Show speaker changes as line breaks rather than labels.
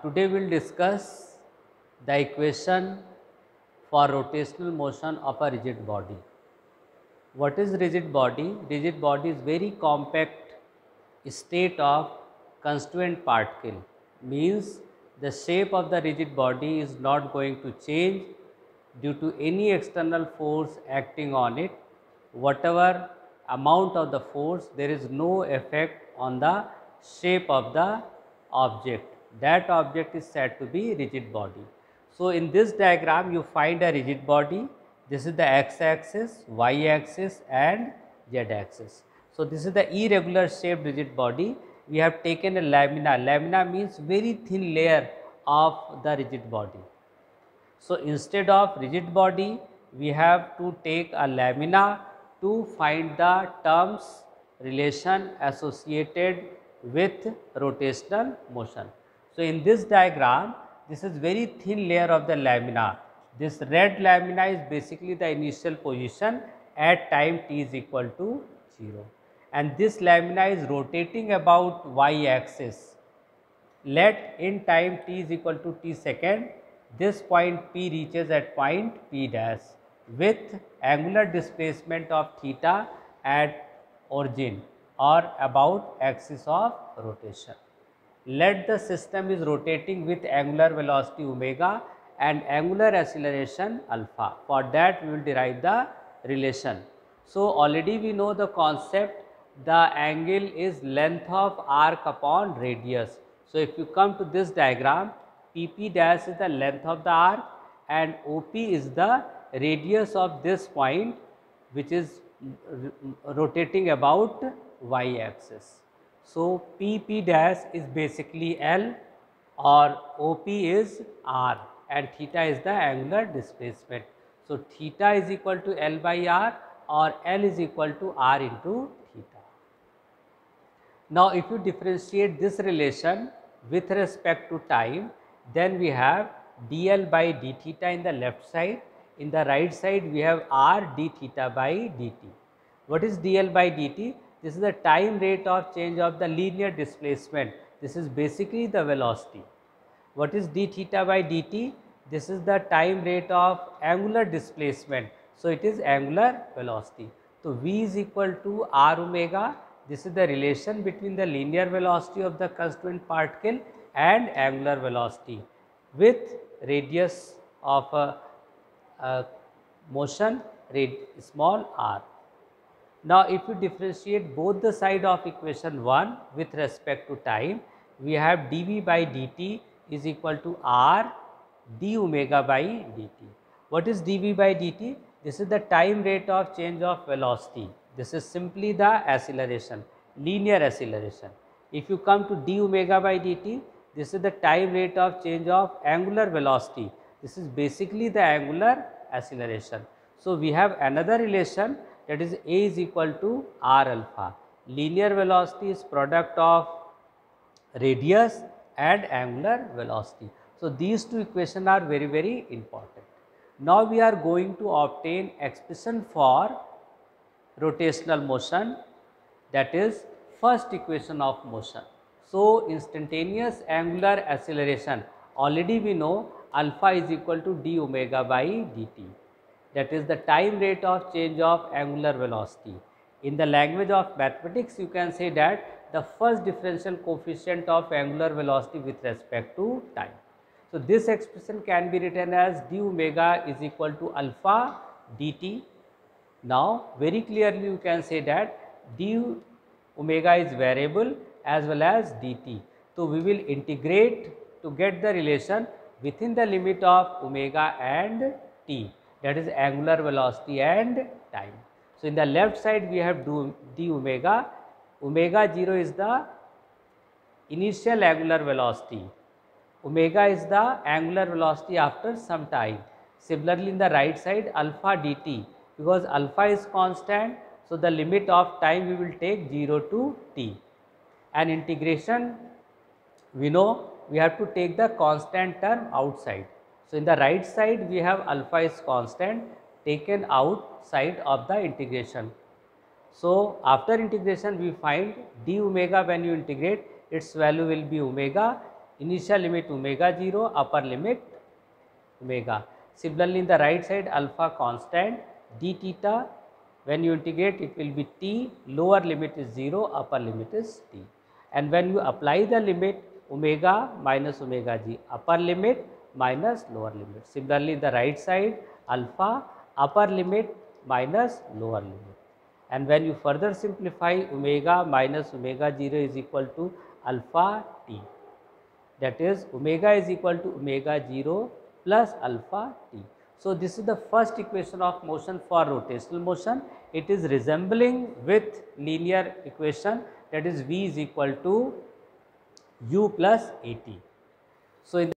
Today we will discuss the equation for rotational motion of a rigid body. What is rigid body? Rigid body is very compact state of constituent particle, means the shape of the rigid body is not going to change due to any external force acting on it. Whatever amount of the force, there is no effect on the shape of the object. That object is said to be rigid body. So, in this diagram you find a rigid body. This is the x axis, y axis and z axis. So, this is the irregular shaped rigid body. We have taken a lamina. Lamina means very thin layer of the rigid body. So, instead of rigid body, we have to take a lamina to find the terms relation associated with rotational motion. So, in this diagram, this is very thin layer of the lamina. This red lamina is basically the initial position at time t is equal to 0, and this lamina is rotating about y axis. Let in time t is equal to t second, this point P reaches at point P dash with angular displacement of theta at origin or about axis of rotation. Let the system is rotating with angular velocity omega and angular acceleration alpha. For that we will derive the relation. So, already we know the concept, the angle is length of arc upon radius. So, if you come to this diagram, PP dash is the length of the arc and OP is the radius of this point which is rotating about y axis. So, PP dash is basically L or OP is R and theta is the angular displacement. So, theta is equal to L by R or L is equal to R into theta. Now, if you differentiate this relation with respect to time, then we have dl by d theta in the left side. In the right side, we have r d theta by dt. What is dl by dt? This is the time rate of change of the linear displacement. This is basically the velocity. What is d theta by dt? This is the time rate of angular displacement. So, it is angular velocity. So, v is equal to r omega. This is the relation between the linear velocity of the constituent particle and angular velocity with radius of motion small r. Now, if you differentiate both the side of equation 1 with respect to time, we have dv by dt is equal to r d omega by dt. What is dv by dt? This is the time rate of change of velocity. This is simply the acceleration, linear acceleration. If you come to d omega by dt, this is the time rate of change of angular velocity. This is basically the angular acceleration. So, we have another relation, that is A is equal to R alpha. Linear velocity is product of radius and angular velocity. So, these two equations are very important. Now, we are going to obtain expression for rotational motion, that is first equation of motion. So, instantaneous angular acceleration, already we know alpha is equal to d omega by dt, that is the time rate of change of angular velocity. In the language of mathematics, you can say that the first differential coefficient of angular velocity with respect to time. So, this expression can be written as d omega is equal to alpha dt. Now, very clearly you can say that d omega is variable as well as dt. So, we will integrate to get the relation within the limit of omega and t, that is angular velocity and time. So, in the left side we have d omega, omega 0 is the initial angular velocity, omega is the angular velocity after some time. Similarly, in the right side alpha dt, because alpha is constant, so the limit of time we will take 0 to t, and integration we know we have to take the constant term outside. So, in the right side we have alpha is constant taken outside of the integration. So, after integration we find d omega, when you integrate its value will be omega initial limit omega 0, upper limit omega. Similarly, in the right side alpha constant d theta, when you integrate it will be t, lower limit is 0, upper limit is t. And when you apply the limit omega minus omega g, upper limit minus lower limit. Similarly, the right side alpha, upper limit minus lower limit. And when you further simplify, omega minus omega 0 is equal to alpha t. That is omega is equal to omega 0 plus alpha t. So, this is the first equation of motion for rotational motion. It is resembling with linear equation, that is v is equal to u plus at. So, in